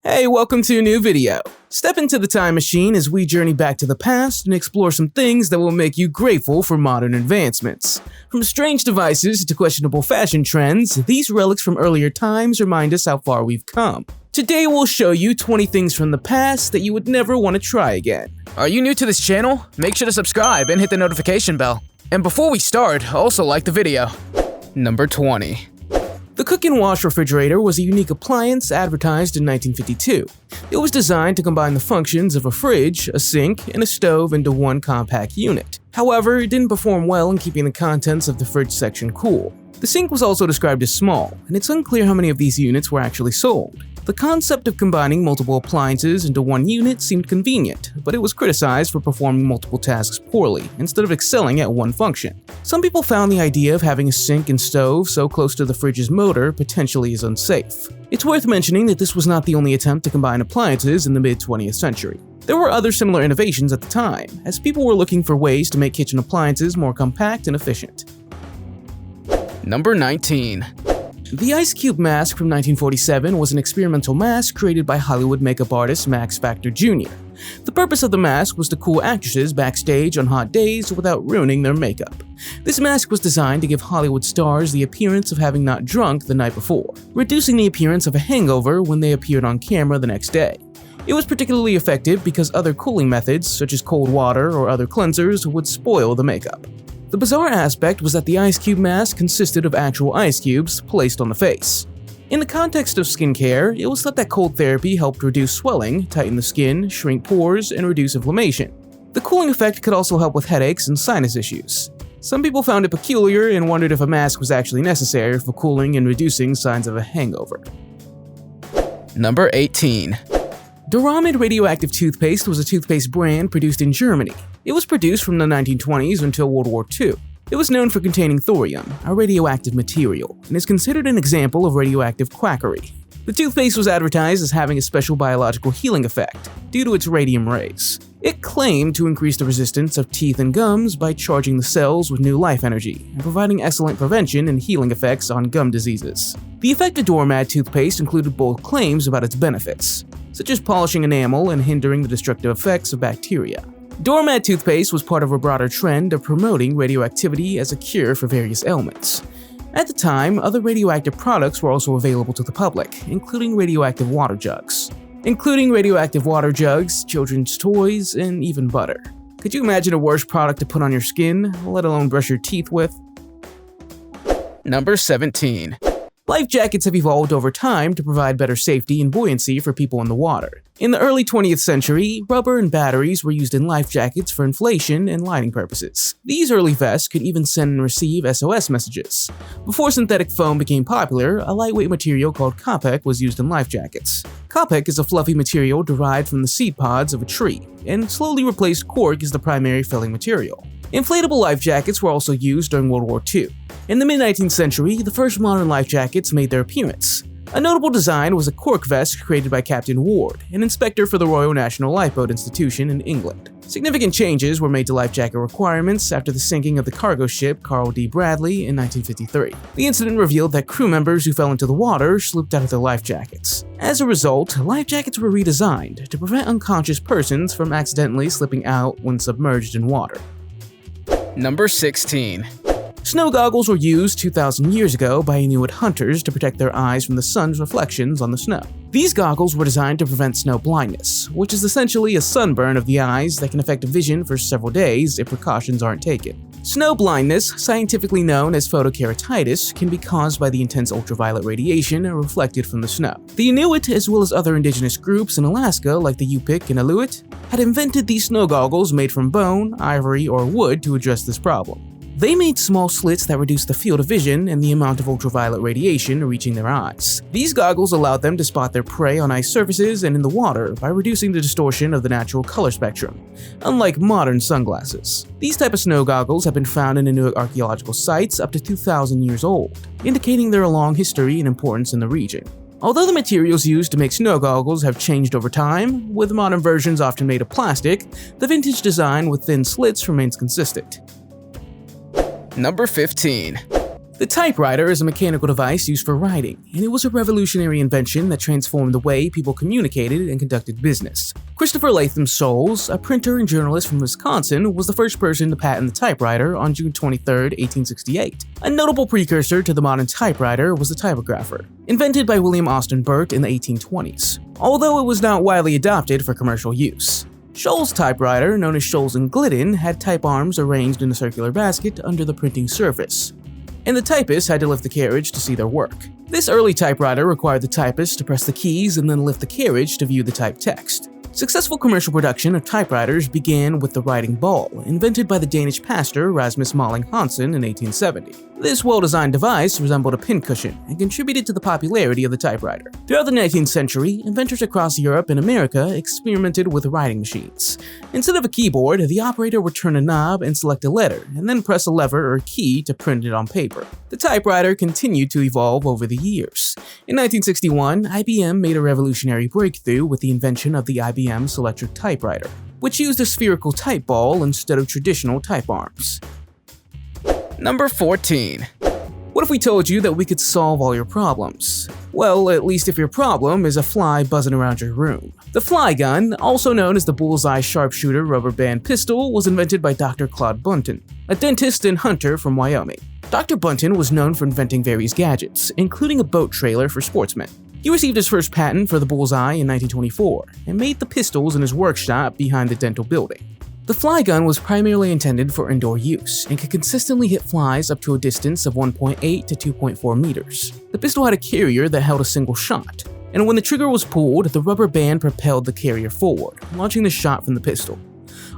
Hey, welcome to a new video. Step into the time machine as we journey back to the past and explore some things that will make you grateful for modern advancements. From strange devices to questionable fashion trends, these relics from earlier times remind us how far we've come. Today we'll show you 20 things from the past that you would never want to try again. Are you new to this channel? Make sure to subscribe and hit the notification bell. And before we start, also like the video. Number 20. The cook and wash refrigerator was a unique appliance advertised in 1952. It was designed to combine the functions of a fridge, a sink, and a stove into one compact unit. However, it didn't perform well in keeping the contents of the fridge section cool. The sink was also described as small, and it's unclear how many of these units were actually sold. The concept of combining multiple appliances into one unit seemed convenient, but it was criticized for performing multiple tasks poorly, instead of excelling at one function. Some people found the idea of having a sink and stove so close to the fridge's motor potentially as unsafe. It's worth mentioning that this was not the only attempt to combine appliances in the mid-20th century. There were other similar innovations at the time, as people were looking for ways to make kitchen appliances more compact and efficient. Number 19. The Ice Cube mask from 1947 was an experimental mask created by Hollywood makeup artist Max Factor Jr. The purpose of the mask was to cool actresses backstage on hot days without ruining their makeup. This mask was designed to give Hollywood stars the appearance of having not drunk the night before, reducing the appearance of a hangover when they appeared on camera the next day. It was particularly effective because other cooling methods, such as cold water or other cleansers, would spoil the makeup. The bizarre aspect was that the Ice Cube mask consisted of actual ice cubes placed on the face. In the context of skincare, it was thought that cold therapy helped reduce swelling, tighten the skin, shrink pores, and reduce inflammation. The cooling effect could also help with headaches and sinus issues. Some people found it peculiar and wondered if a mask was actually necessary for cooling and reducing signs of a hangover. Number 18. Doramid radioactive toothpaste was a toothpaste brand produced in Germany. It was produced from the 1920s until World War II. It was known for containing thorium, a radioactive material, and is considered an example of radioactive quackery. The toothpaste was advertised as having a special biological healing effect due to its radium rays. It claimed to increase the resistance of teeth and gums by charging the cells with new life energy and providing excellent prevention and healing effects on gum diseases. The effect of Doramid toothpaste included both claims about its benefits, such as polishing enamel and hindering the destructive effects of bacteria. Doramid toothpaste was part of a broader trend of promoting radioactivity as a cure for various ailments. At the time, other radioactive products were also available to the public, including radioactive water jugs, children's toys, and even butter. Could you imagine a worse product to put on your skin, let alone brush your teeth with? Number 17. Life jackets have evolved over time to provide better safety and buoyancy for people in the water. In the early 20th century, rubber and batteries were used in life jackets for inflation and lighting purposes. These early vests could even send and receive SOS messages. Before synthetic foam became popular, a lightweight material called Kapek was used in life jackets. Kapek is a fluffy material derived from the seed pods of a tree, and slowly replaced cork as the primary filling material. Inflatable life jackets were also used during World War II. In the mid-19th century, the first modern life jackets made their appearance. A notable design was a cork vest created by Captain Ward, an inspector for the Royal National Lifeboat Institution in England. Significant changes were made to life jacket requirements after the sinking of the cargo ship Carl D. Bradley in 1953. The incident revealed that crew members who fell into the water slipped out of their life jackets. As a result, life jackets were redesigned to prevent unconscious persons from accidentally slipping out when submerged in water. Number 16. Snow goggles were used 2,000 years ago by Inuit hunters to protect their eyes from the sun's reflections on the snow. These goggles were designed to prevent snow blindness, which is essentially a sunburn of the eyes that can affect vision for several days if precautions aren't taken. Snow blindness, scientifically known as photokeratitis, can be caused by the intense ultraviolet radiation reflected from the snow. The Inuit, as well as other indigenous groups in Alaska like the Yupik and Aleut, had invented these snow goggles made from bone, ivory, or wood to address this problem. They made small slits that reduced the field of vision and the amount of ultraviolet radiation reaching their eyes. These goggles allowed them to spot their prey on ice surfaces and in the water by reducing the distortion of the natural color spectrum, unlike modern sunglasses. These type of snow goggles have been found in Inuit archaeological sites up to 2,000 years old, indicating their long history and importance in the region. Although the materials used to make snow goggles have changed over time, with modern versions often made of plastic, the vintage design with thin slits remains consistent. Number 15. The typewriter is a mechanical device used for writing, and it was a revolutionary invention that transformed the way people communicated and conducted business. Christopher Latham Sholes, a printer and journalist from Wisconsin, was the first person to patent the typewriter on June 23, 1868. A notable precursor to the modern typewriter was the typographer, invented by William Austin Burt in the 1820s, although it was not widely adopted for commercial use. Sholes' typewriter, known as Sholes and Glidden, had type arms arranged in a circular basket under the printing surface, and the typist had to lift the carriage to see their work. This early typewriter required the typist to press the keys and then lift the carriage to view the typed text. Successful commercial production of typewriters began with the writing ball, invented by the Danish pastor Rasmus Malling Hansen in 1870. This well-designed device resembled a pincushion and contributed to the popularity of the typewriter. Throughout the 19th century, inventors across Europe and America experimented with writing machines. Instead of a keyboard, the operator would turn a knob and select a letter, and then press a lever or key to print it on paper. The typewriter continued to evolve over the years. In 1961, IBM made a revolutionary breakthrough with the invention of the IBM Selectric typewriter, which used a spherical type ball instead of traditional type arms. Number 14. What if we told you that we could solve all your problems? Well, at least if your problem is a fly buzzing around your room. The fly gun, also known as the bullseye sharpshooter rubber band pistol, was invented by Dr. Claude Bunton, a dentist and hunter from Wyoming. Dr. Bunton was known for inventing various gadgets, including a boat trailer for sportsmen. He received his first patent for the bullseye in 1924 and made the pistols in his workshop behind the dental building. The fly gun was primarily intended for indoor use and could consistently hit flies up to a distance of 1.8 to 2.4 meters. The pistol had a carrier that held a single shot, and when the trigger was pulled, the rubber band propelled the carrier forward, launching the shot from the pistol.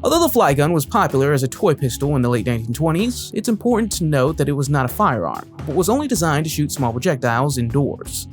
Although the fly gun was popular as a toy pistol in the late 1920s, it's important to note that it was not a firearm, but was only designed to shoot small projectiles indoors.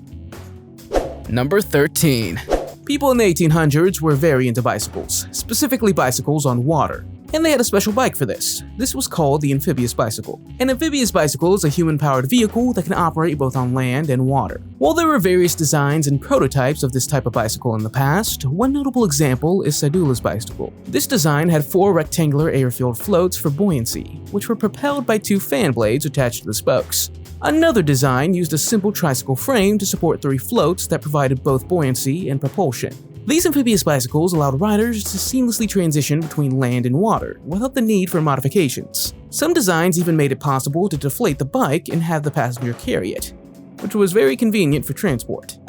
Number 13. People in the 1800s were very into bicycles, specifically bicycles on water, and they had a special bike for this. This was called the amphibious bicycle. An amphibious bicycle is a human-powered vehicle that can operate both on land and water. While there were various designs and prototypes of this type of bicycle in the past, one notable example is Sadula's bicycle. This design had 4 rectangular air-filled floats for buoyancy, which were propelled by 2 fan blades attached to the spokes. Another design used a simple tricycle frame to support 3 floats that provided both buoyancy and propulsion. These amphibious bicycles allowed riders to seamlessly transition between land and water without the need for modifications. Some designs even made it possible to deflate the bike and have the passenger carry it, which was very convenient for transport.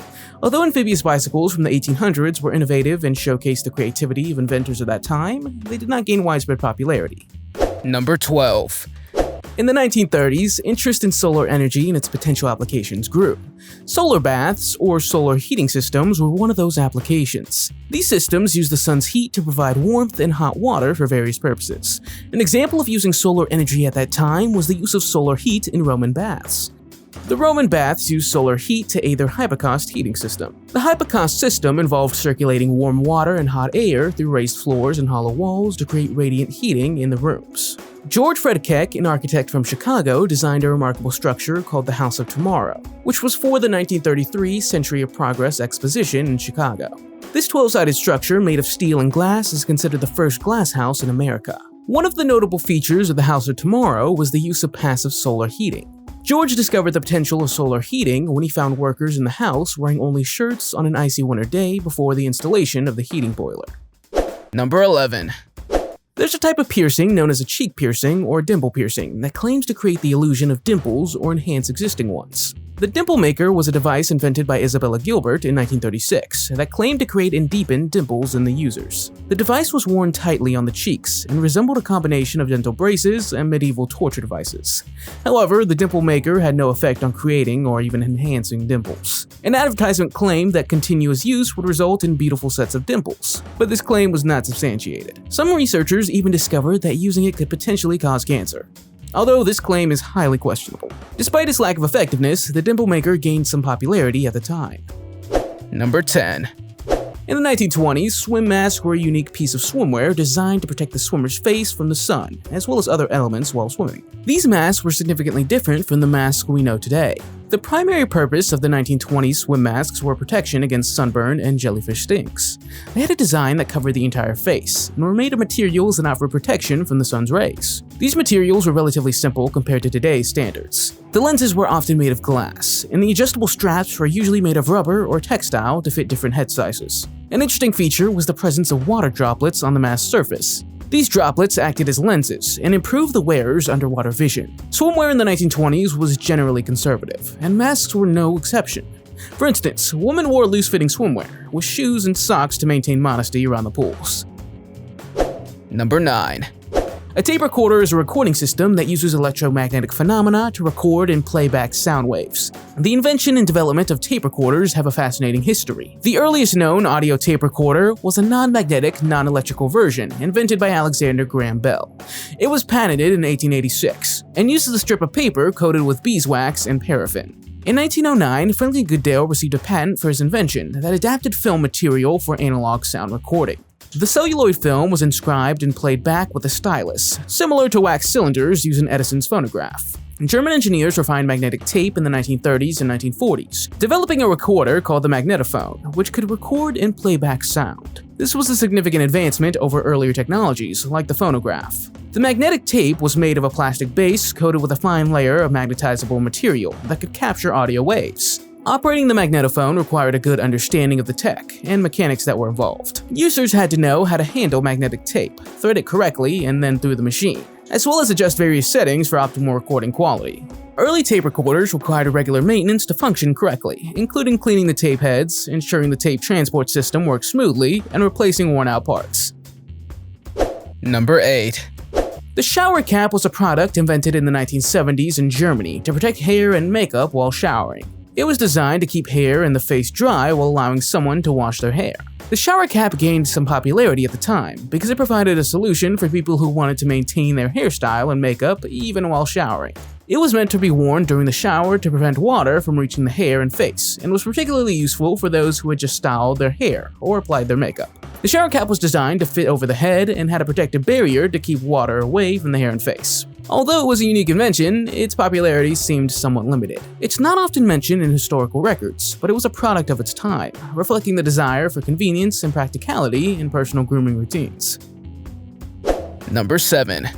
Although amphibious bicycles from the 1800s were innovative and showcased the creativity of inventors of that time, they did not gain widespread popularity. Number 12. In the 1930s, interest in solar energy and its potential applications grew. Solar baths, or solar heating systems, were one of those applications. These systems use the sun's heat to provide warmth and hot water for various purposes. An example of using solar energy at that time was the use of solar heat in Roman baths. The Roman baths used solar heat to aid their hypocaust heating system. The hypocaust system involved circulating warm water and hot air through raised floors and hollow walls to create radiant heating in the rooms. George Fred Keck, an architect from Chicago, designed a remarkable structure called the House of Tomorrow, which was for the 1933 Century of Progress Exposition in Chicago. This 12-sided structure made of steel and glass is considered the first glass house in America. One of the notable features of the House of Tomorrow was the use of passive solar heating. George discovered the potential of solar heating when he found workers in the house wearing only shirts on an icy winter day before the installation of the heating boiler. Number 11. There's a type of piercing known as a cheek piercing or dimple piercing that claims to create the illusion of dimples or enhance existing ones. The dimple maker was a device invented by Isabella Gilbert in 1936 that claimed to create and deepen dimples in the users. The device was worn tightly on the cheeks and resembled a combination of dental braces and medieval torture devices. However, the dimple maker had no effect on creating or even enhancing dimples. An advertisement claimed that continuous use would result in beautiful sets of dimples, but this claim was not substantiated. Some researchers even discovered that using it could potentially cause cancer, although this claim is highly questionable. Despite its lack of effectiveness, the dimple maker gained some popularity at the time. Number 10. In the 1920s, swim masks were a unique piece of swimwear designed to protect the swimmer's face from the sun, as well as other elements while swimming. These masks were significantly different from the masks we know today. The primary purpose of the 1920s swim masks were protection against sunburn and jellyfish stings. They had a design that covered the entire face, and were made of materials that offered protection from the sun's rays. These materials were relatively simple compared to today's standards. The lenses were often made of glass, and the adjustable straps were usually made of rubber or textile to fit different head sizes. An interesting feature was the presence of water droplets on the mask's surface. These droplets acted as lenses and improved the wearer's underwater vision. Swimwear in the 1920s was generally conservative, and masks were no exception. For instance, women wore loose-fitting swimwear, with shoes and socks to maintain modesty around the pools. Number 9. A tape recorder is a recording system that uses electromagnetic phenomena to record and play back sound waves. The invention and development of tape recorders have a fascinating history. The earliest known audio tape recorder was a non-magnetic, non-electrical version invented by Alexander Graham Bell. It was patented in 1886 and uses a strip of paper coated with beeswax and paraffin. In 1909, Franklin Goodale received a patent for his invention that adapted film material for analog sound recording. The celluloid film was inscribed and played back with a stylus, similar to wax cylinders used in Edison's phonograph. German engineers refined magnetic tape in the 1930s and 1940s, developing a recorder called the magnetophone, which could record and play back sound. This was a significant advancement over earlier technologies, like the phonograph. The magnetic tape was made of a plastic base coated with a fine layer of magnetizable material that could capture audio waves. Operating the magnetophone required a good understanding of the tech and mechanics that were involved. Users had to know how to handle magnetic tape, thread it correctly, and then through the machine, as well as adjust various settings for optimal recording quality. Early tape recorders required regular maintenance to function correctly, including cleaning the tape heads, ensuring the tape transport system worked smoothly, and replacing worn-out parts. Number 8. The shower cap was a product invented in the 1970s in Germany to protect hair and makeup while showering. It was designed to keep hair and the face dry while allowing someone to wash their hair. The shower cap gained some popularity at the time because it provided a solution for people who wanted to maintain their hairstyle and makeup even while showering. It was meant to be worn during the shower to prevent water from reaching the hair and face, and was particularly useful for those who had just styled their hair or applied their makeup. The shower cap was designed to fit over the head and had a protective barrier to keep water away from the hair and face. Although it was a unique invention, its popularity seemed somewhat limited. It's not often mentioned in historical records, but it was a product of its time, reflecting the desire for convenience and practicality in personal grooming routines. Number 7.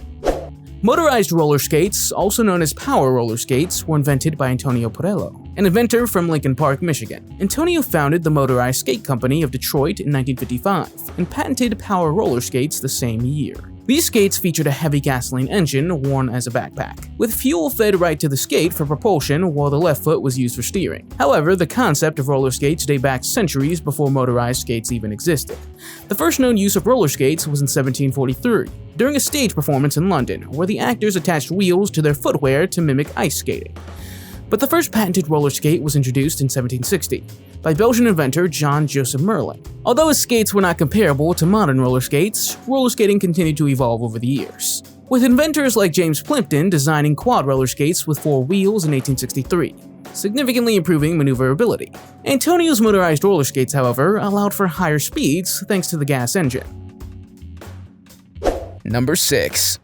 Motorized roller skates, also known as power roller skates, were invented by Antonio Porello, an inventor from Lincoln Park, Michigan. Antonio founded the Motorized Skate Company of Detroit in 1955 and patented power roller skates the same year. These skates featured a heavy gasoline engine worn as a backpack, with fuel fed right to the skate for propulsion while the left foot was used for steering. However, the concept of roller skates dates back centuries before motorized skates even existed. The first known use of roller skates was in 1743, during a stage performance in London, where the actors attached wheels to their footwear to mimic ice skating. But the first patented roller skate was introduced in 1760 by Belgian inventor Jean-Joseph Merlin. Although his skates were not comparable to modern roller skates, roller skating continued to evolve over the years, with inventors like James Plimpton designing quad roller skates with 4 wheels in 1863, significantly improving maneuverability. Antonio's motorized roller skates, however, allowed for higher speeds thanks to the gas engine. Number 6.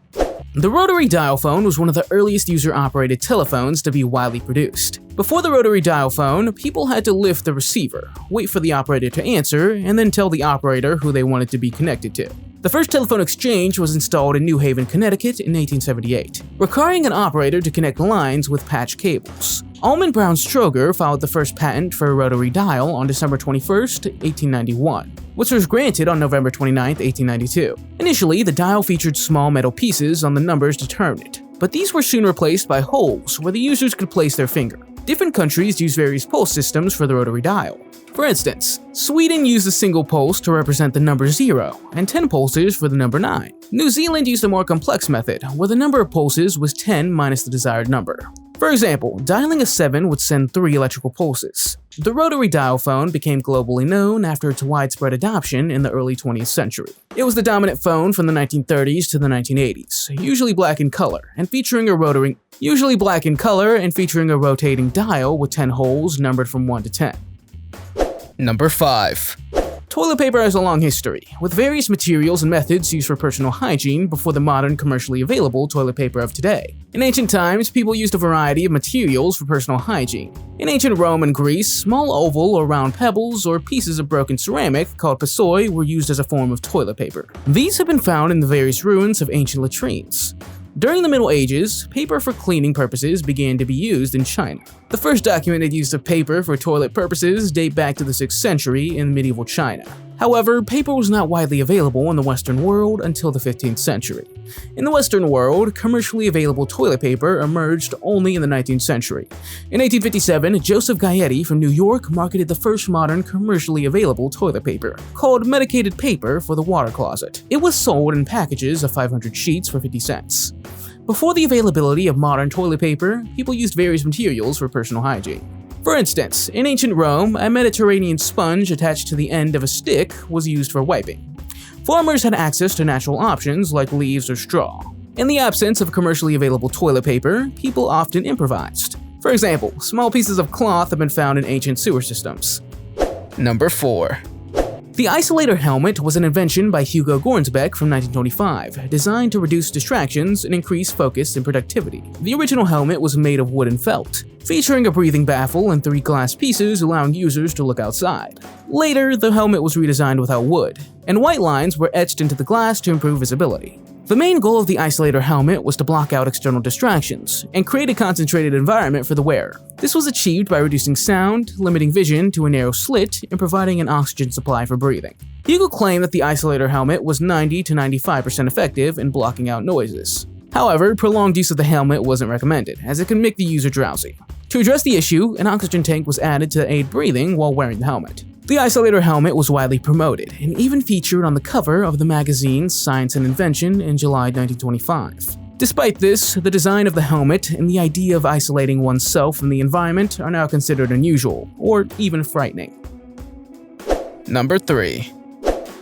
The rotary dial phone was one of the earliest user-operated telephones to be widely produced. Before the rotary dial phone, people had to lift the receiver, wait for the operator to answer, and then tell the operator who they wanted to be connected to. The first telephone exchange was installed in New Haven, Connecticut in 1878, requiring an operator to connect lines with patch cables. Almond Brown Stroger filed the first patent for a rotary dial on December 21, 1891, which was granted on November 29, 1892. Initially, the dial featured small metal pieces on the numbers to turn it, but these were soon replaced by holes where the users could place their finger. Different countries use various pulse systems for the rotary dial. For instance, Sweden used a single pulse to represent the number 0 and 10 pulses for the number 9. New Zealand used a more complex method, where the number of pulses was 10 minus the desired number. For example, dialing a 7 would send 3 electrical pulses. The rotary dial phone became globally known after its widespread adoption in the early 20th century. It was the dominant phone from the 1930s to the 1980s, usually black in color and featuring a rotating dial with 10 holes numbered from 1 to 10. Number 5. Toilet paper has a long history, with various materials and methods used for personal hygiene before the modern commercially available toilet paper of today. In ancient times, people used a variety of materials for personal hygiene. In ancient Rome and Greece, small oval or round pebbles or pieces of broken ceramic called passoi were used as a form of toilet paper. These have been found in the various ruins of ancient latrines. During the Middle Ages, paper for cleaning purposes began to be used in China. The first documented use of paper for toilet purposes date back to the 6th century in medieval China. However, paper was not widely available in the Western world until the 15th century. In the Western world, commercially available toilet paper emerged only in the 19th century. In 1857, Joseph Gaetti from New York marketed the first modern commercially available toilet paper, called medicated paper for the water closet. It was sold in packages of 500 sheets for 50 cents. Before the availability of modern toilet paper, people used various materials for personal hygiene. For instance, in ancient Rome, a Mediterranean sponge attached to the end of a stick was used for wiping. Farmers had access to natural options like leaves or straw. In the absence of commercially available toilet paper, people often improvised. For example, small pieces of cloth have been found in ancient sewer systems. Number 4. The isolator helmet was an invention by Hugo Gornsbeck from 1925, designed to reduce distractions and increase focus and productivity. The original helmet was made of wood and felt, featuring a breathing baffle and 3 glass pieces allowing users to look outside. Later, the helmet was redesigned without wood, and white lines were etched into the glass to improve visibility. The main goal of the isolator helmet was to block out external distractions and create a concentrated environment for the wearer. This was achieved by reducing sound, limiting vision to a narrow slit, and providing an oxygen supply for breathing. Hugo claimed that the isolator helmet was 90 to 95% effective in blocking out noises. However, prolonged use of the helmet wasn't recommended, as it could make the user drowsy. To address the issue, an oxygen tank was added to aid breathing while wearing the helmet. The isolator helmet was widely promoted and even featured on the cover of the magazine Science and Invention in July 1925. Despite this, the design of the helmet and the idea of isolating oneself from the environment are now considered unusual, or even frightening. Number 3.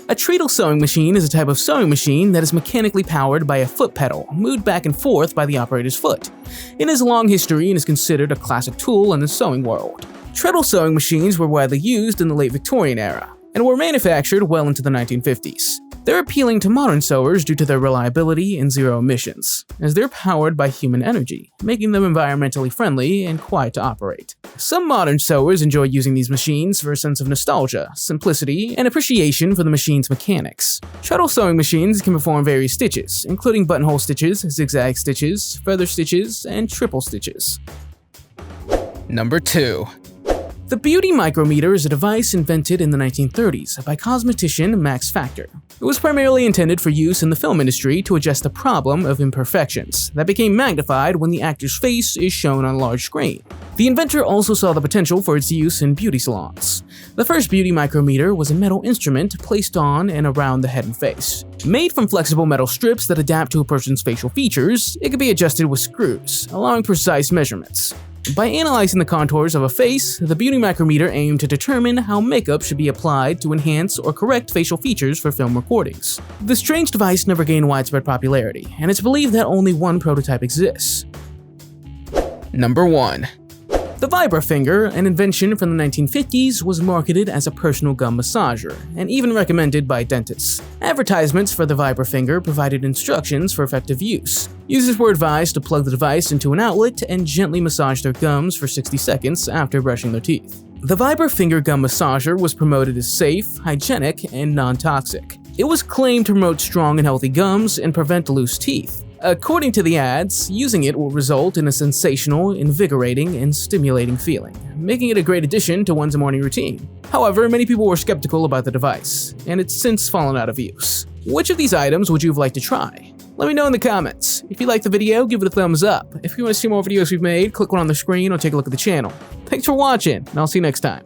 A treadle sewing machine is a type of sewing machine that is mechanically powered by a foot pedal, moved back and forth by the operator's foot. It has a long history and is considered a classic tool in the sewing world. Treadle sewing machines were widely used in the late Victorian era, and were manufactured well into the 1950s. They're appealing to modern sewers due to their reliability and zero emissions, as they're powered by human energy, making them environmentally friendly and quiet to operate. Some modern sewers enjoy using these machines for a sense of nostalgia, simplicity, and appreciation for the machine's mechanics. Treadle sewing machines can perform various stitches, including buttonhole stitches, zigzag stitches, feather stitches, and triple stitches. Number 2. The beauty micrometer is a device invented in the 1930s by cosmetician Max Factor. It was primarily intended for use in the film industry to adjust the problem of imperfections that became magnified when the actor's face is shown on a large screen. The inventor also saw the potential for its use in beauty salons. The first beauty micrometer was a metal instrument placed on and around the head and face. Made from flexible metal strips that adapt to a person's facial features, it could be adjusted with screws, allowing precise measurements. By analyzing the contours of a face, the beauty micrometer aimed to determine how makeup should be applied to enhance or correct facial features for film recordings. This strange device never gained widespread popularity, and it's believed that only one prototype exists. Number 1. The Vibra-Finger, an invention from the 1950s, was marketed as a personal gum massager, and even recommended by dentists. Advertisements for the Vibra-Finger provided instructions for effective use. Users were advised to plug the device into an outlet and gently massage their gums for 60 seconds after brushing their teeth. The Vibra-Finger gum massager was promoted as safe, hygienic, and non-toxic. It was claimed to promote strong and healthy gums and prevent loose teeth. According to the ads, using it will result in a sensational, invigorating, and stimulating feeling, making it a great addition to one's morning routine. However, many people were skeptical about the device, and it's since fallen out of use. Which of these items would you have liked to try? Let me know in the comments. If you liked the video, give it a thumbs up. If you want to see more videos we've made, click one on the screen or take a look at the channel. Thanks for watching, and I'll see you next time.